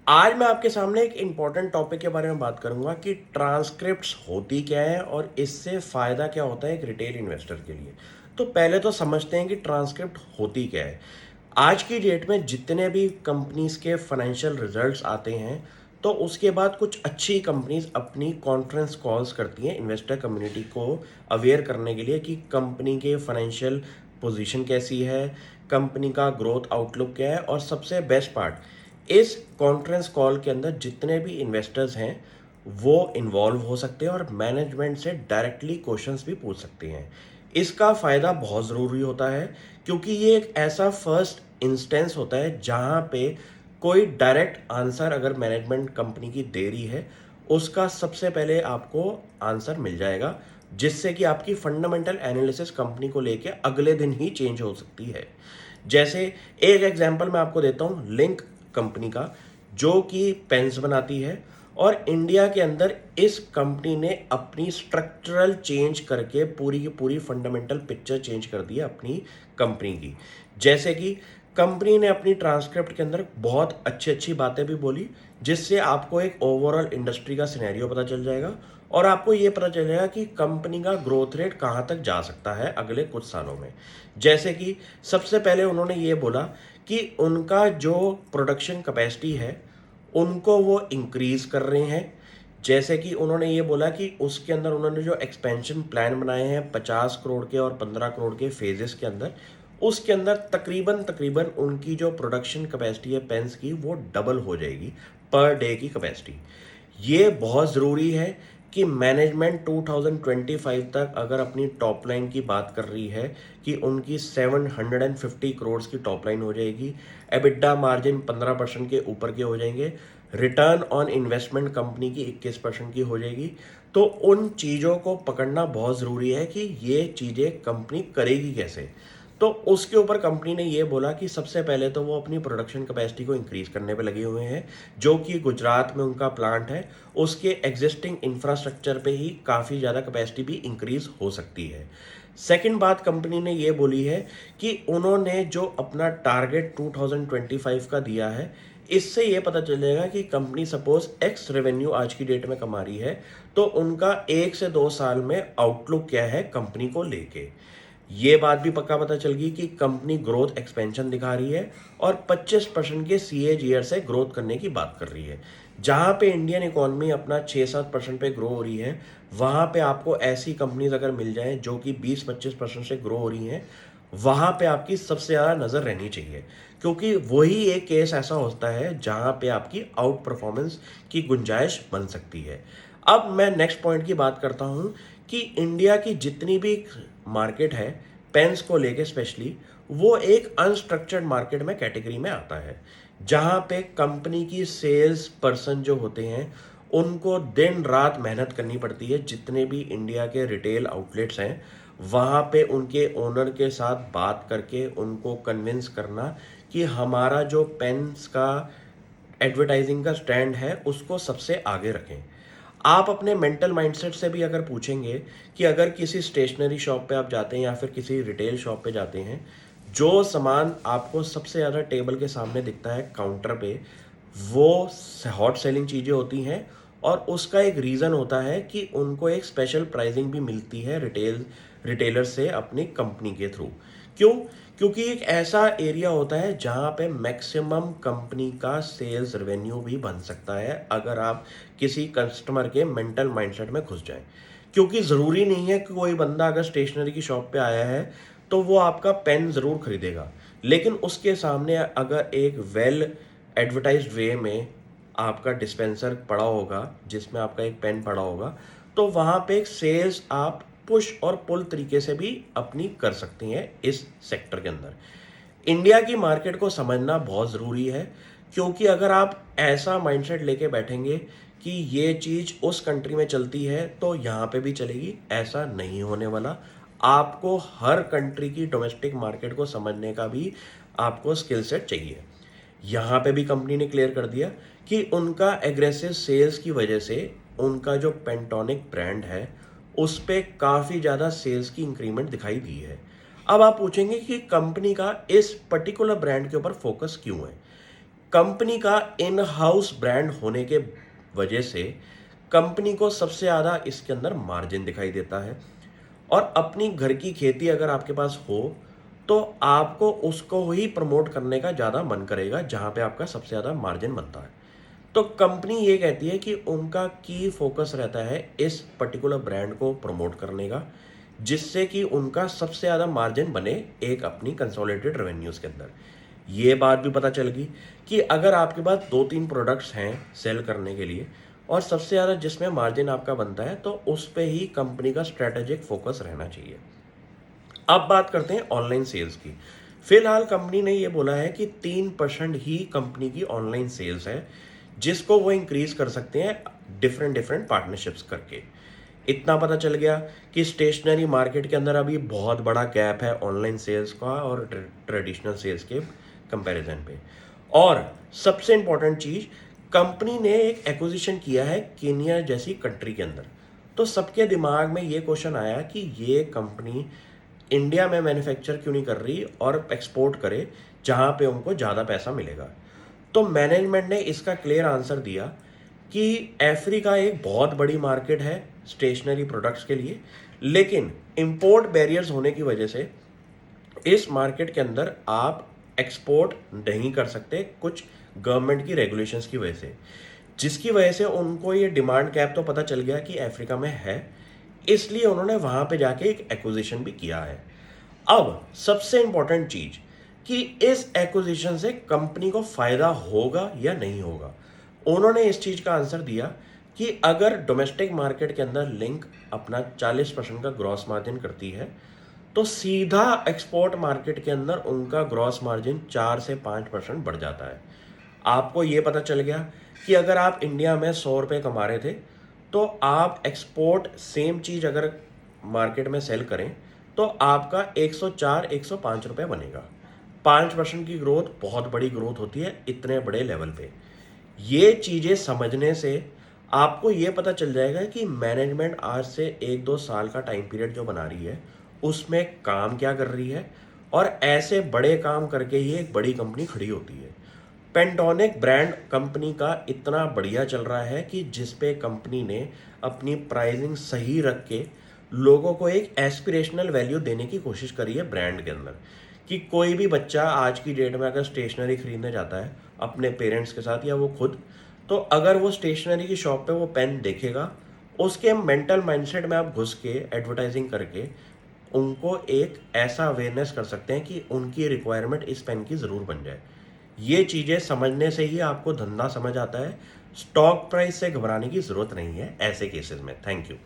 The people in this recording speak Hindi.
आज मैं आपके सामने एक इम्पॉर्टेंट टॉपिक के बारे में बात करूंगा कि ट्रांसक्रिप्ट्स होती क्या है और इससे फ़ायदा क्या होता है एक रिटेल इन्वेस्टर के लिए। तो पहले तो समझते हैं कि ट्रांसक्रिप्ट होती क्या है। आज की डेट में जितने भी कंपनीज के फाइनेंशियल रिजल्ट्स आते हैं, तो उसके बाद कुछ अच्छी कंपनीज अपनी कॉन्फ्रेंस कॉल्स करती हैं इन्वेस्टर कम्युनिटी को अवेयर करने के लिए कि कंपनी के फाइनेंशियल पोजीशन कैसी है, कंपनी का ग्रोथ आउटलुक क्या है, और सबसे बेस्ट पार्ट, इस कॉन्फ्रेंस कॉल के अंदर जितने भी इन्वेस्टर्स हैं वो इन्वॉल्व हो सकते हैं और मैनेजमेंट से डायरेक्टली क्वेश्चंस भी पूछ सकते हैं। इसका फ़ायदा बहुत ज़रूरी होता है क्योंकि ये एक ऐसा फर्स्ट इंस्टेंस होता है जहाँ पे कोई डायरेक्ट आंसर अगर मैनेजमेंट कंपनी की दे रही है, उसका सबसे पहले आपको आंसर मिल जाएगा, जिससे कि आपकी फंडामेंटल एनालिसिस कंपनी को लेके अगले दिन ही चेंज हो सकती है। जैसे एक एग्जांपल मैं आपको देता हूँ लिंक कंपनी का, जो कि पेन्स बनाती है, और इंडिया के अंदर इस कंपनी ने अपनी स्ट्रक्चरल चेंज करके पूरी की पूरी फंडामेंटल पिक्चर चेंज कर दी है अपनी कंपनी की। जैसे कि कंपनी ने अपनी ट्रांसक्रिप्ट के अंदर बहुत अच्छी अच्छी बातें भी बोली, जिससे आपको एक ओवरऑल इंडस्ट्री का सिनेरियो पता चल जाएगा और आपको ये पता चल जाएगा कि कंपनी का ग्रोथ रेट कहाँ तक जा सकता है अगले कुछ सालों में। जैसे कि सबसे पहले उन्होंने ये बोला कि उनका जो प्रोडक्शन कैपेसिटी है उनको वो इंक्रीज कर रहे हैं। जैसे कि उन्होंने ये बोला कि उसके अंदर उन्होंने जो एक्सपेंशन प्लान बनाए हैं 50 करोड़ के और 15 करोड़ के फेजेस के अंदर, उसके अंदर तकरीबन तकरीबन उनकी जो प्रोडक्शन कैपेसिटी है पेन्स की वो डबल हो जाएगी पर डे की कैपेसिटी। ये बहुत ज़रूरी है कि मैनेजमेंट 2025 तक अगर अपनी टॉप लाइन की बात कर रही है कि उनकी 750 करोड़ की टॉप लाइन हो जाएगी, एबिटा मार्जिन 15% के ऊपर के हो जाएंगे, रिटर्न ऑन इन्वेस्टमेंट कंपनी की 21% की हो जाएगी, तो उन चीज़ों को पकड़ना बहुत ज़रूरी है कि ये चीज़ें कंपनी करेगी कैसे। तो उसके ऊपर कंपनी ने ये बोला कि सबसे पहले तो वो अपनी प्रोडक्शन कैपेसिटी को इंक्रीज करने पे लगे हुए हैं, जो कि गुजरात में उनका प्लांट है, उसके एग्जिस्टिंग इंफ्रास्ट्रक्चर पे ही काफ़ी ज़्यादा कैपेसिटी भी इंक्रीज हो सकती है। सेकंड बात कंपनी ने ये बोली है कि उन्होंने जो अपना टारगेट 2025 का दिया है, इससे ये पता चलेगा कि कंपनी सपोज एक्स रेवेन्यू आज की डेट में कमा रही है, तो उनका 1 से 2 साल में आउटलुक क्या है कंपनी को लेके। ये बात भी पक्का पता चल गई कि कंपनी ग्रोथ एक्सपेंशन दिखा रही है और 25% के CAGR से ग्रोथ करने की बात कर रही है। जहां पे इंडियन इकोनॉमी अपना 6-7% पे ग्रो हो रही है, वहां पे आपको ऐसी कंपनीज अगर मिल जाएं जो कि 20-25% से ग्रो हो रही हैं, वहां पे आपकी सबसे ज़्यादा नज़र रहनी चाहिए, क्योंकि वही एक केस ऐसा होता है जहां पे आपकी आउट परफॉर्मेंस की गुंजाइश बन सकती है। अब मैं नेक्स्ट पॉइंट की बात करता हूं कि इंडिया की जितनी भी मार्केट है पेन्स को लेके स्पेशली, वो एक अनस्ट्रक्चर्ड मार्केट में कैटेगरी में आता है, जहां पे कंपनी की सेल्स पर्सन जो होते हैं उनको दिन रात मेहनत करनी पड़ती है। जितने भी इंडिया के रिटेल आउटलेट्स हैं वहाँ पे उनके ओनर के साथ बात करके उनको कन्विंस करना कि हमारा जो पेन्स का एडवर्टाइजिंग का स्टैंड है उसको सबसे आगे रखें। आप अपने मेंटल माइंडसेट से भी अगर पूछेंगे कि अगर किसी स्टेशनरी शॉप पे आप जाते हैं या फिर किसी रिटेल शॉप पे जाते हैं, जो सामान आपको सबसे ज़्यादा टेबल के सामने दिखता है काउंटर पे, वो हॉट सेलिंग चीज़ें होती हैं, और उसका एक रीज़न होता है कि उनको एक स्पेशल प्राइसिंग भी मिलती है रिटेलर से अपनी कंपनी के थ्रू। क्यों? क्योंकि एक ऐसा एरिया होता है जहाँ पे मैक्सिमम कंपनी का सेल्स रेवेन्यू भी बन सकता है अगर आप किसी कस्टमर के मेंटल माइंडसेट में घुस जाएं। क्योंकि ज़रूरी नहीं है कि कोई बंदा अगर स्टेशनरी की शॉप पे आया है तो वो आपका पेन ज़रूर खरीदेगा, लेकिन उसके सामने अगर एक वेल एडवर्टाइज्ड वे में आपका डिस्पेंसर पड़ा होगा जिसमें आपका एक पेन पड़ा होगा, तो वहाँ पे एक सेल्स आप पुश और पुल तरीके से भी अपनी कर सकती हैं इस सेक्टर के अंदर। इंडिया की मार्केट को समझना बहुत ज़रूरी है, क्योंकि अगर आप ऐसा माइंडसेट लेके बैठेंगे कि ये चीज़ उस कंट्री में चलती है तो यहाँ पे भी चलेगी, ऐसा नहीं होने वाला। आपको हर कंट्री की डोमेस्टिक मार्केट को समझने का भी आपको स्किल सेट चाहिए। यहाँ पे भी कंपनी ने क्लियर कर दिया कि उनका एग्रेसिव सेल्स की वजह से उनका जो पेंटोनिक ब्रांड है उस पे काफ़ी ज़्यादा सेल्स की इंक्रीमेंट दिखाई दी है। अब आप पूछेंगे कि कंपनी का इस पर्टिकुलर ब्रांड के ऊपर फोकस क्यों है। कंपनी का इन हाउस ब्रांड होने के वजह से कंपनी को सबसे ज़्यादा इसके अंदर मार्जिन दिखाई देता है। और अपनी घर की खेती अगर आपके पास हो तो आपको उसको ही प्रमोट करने का ज़्यादा मन करेगा जहाँ पे आपका सबसे ज़्यादा मार्जिन बनता है। तो कंपनी ये कहती है कि उनका की फोकस रहता है इस पर्टिकुलर ब्रांड को प्रमोट करने का, जिससे कि उनका सबसे ज़्यादा मार्जिन बने एक अपनी कंसोलिडेटेड रेवेन्यूज़ के अंदर। ये बात भी पता चल गई कि अगर आपके पास 2-3 प्रोडक्ट्स हैं सेल करने के लिए और सबसे ज़्यादा जिसमें मार्जिन आपका बनता है तो उस पे ही कंपनी का स्ट्रेटेजिक फोकस रहना चाहिए। अब बात करते हैं ऑनलाइन सेल्स की। फिलहाल कंपनी ने ये बोला है कि 3% ही कंपनी की ऑनलाइन सेल्स है, जिसको वो इंक्रीज कर सकते हैं डिफरेंट डिफरेंट पार्टनरशिप्स करके। इतना पता चल गया कि स्टेशनरी मार्केट के अंदर अभी बहुत बड़ा गैप है ऑनलाइन सेल्स का और ट्रेडिशनल सेल्स के कंपैरिजन पे। और सबसे इंपॉर्टेंट चीज, कंपनी ने एक एक्विजिशन किया है केनिया जैसी कंट्री के अंदर। तो सबके दिमाग में ये क्वेश्चन आया कि ये कंपनी इंडिया में मैन्युफैक्चर क्यों नहीं कर रही और एक्सपोर्ट करे जहाँ पे उनको ज़्यादा पैसा मिलेगा। तो मैनेजमेंट ने इसका क्लियर आंसर दिया कि अफ्रीका एक बहुत बड़ी मार्केट है स्टेशनरी प्रोडक्ट्स के लिए, लेकिन इंपोर्ट बैरियर्स होने की वजह से इस मार्केट के अंदर आप एक्सपोर्ट नहीं कर सकते कुछ गवर्नमेंट की रेगुलेशंस की वजह से, जिसकी वजह से उनको ये डिमांड कैप तो पता चल गया कि अफ्रीका में है, इसलिए उन्होंने वहां पे जाके एक एक्विजिशन भी किया है। अब सबसे इंपॉर्टेंट चीज कि इस एक्विजिशन से कंपनी को फायदा होगा या नहीं होगा। उन्होंने इस चीज का आंसर दिया कि अगर डोमेस्टिक मार्केट के अंदर लिंक अपना 40% का ग्रॉस मार्जिन करती है तो सीधा एक्सपोर्ट मार्केट के अंदर उनका ग्रॉस मार्जिन 4 से 5% बढ़ जाता है। आपको ये पता चल गया कि अगर आप इंडिया में 100 रुपये कमा रहे थे तो आप एक्सपोर्ट सेम चीज़ अगर मार्केट में सेल करें तो आपका 104-105 रुपये बनेगा। 5% की ग्रोथ बहुत बड़ी ग्रोथ होती है इतने बड़े लेवल पे। ये चीज़ें समझने से आपको ये पता चल जाएगा कि मैनेजमेंट आज से 1-2 साल का टाइम पीरियड जो बना रही है उसमें काम क्या कर रही है, और ऐसे बड़े काम करके ही एक बड़ी कंपनी खड़ी होती है। पेंटोनिक ब्रांड कंपनी का इतना बढ़िया चल रहा है कि जिस पे कंपनी ने अपनी प्राइसिंग सही रख के लोगों को एक एस्पिरेशनल वैल्यू देने की कोशिश करी है ब्रांड के अंदर, कि कोई भी बच्चा आज की डेट में अगर स्टेशनरी खरीदने जाता है अपने पेरेंट्स के साथ या वो खुद, तो अगर वो स्टेशनरी की शॉप पे वो पेन देखेगा, उसके मेंटल माइंडसेट में आप घुस के एडवर्टाइजिंग करके उनको एक ऐसा अवेयरनेस कर सकते हैं कि उनकी रिक्वायरमेंट इस पेन की ज़रूर बन जाए। ये चीज़ें समझने से ही आपको धंधा समझ आता है। स्टॉक प्राइस से घबराने की ज़रूरत नहीं है ऐसे केसेस में। Thank you.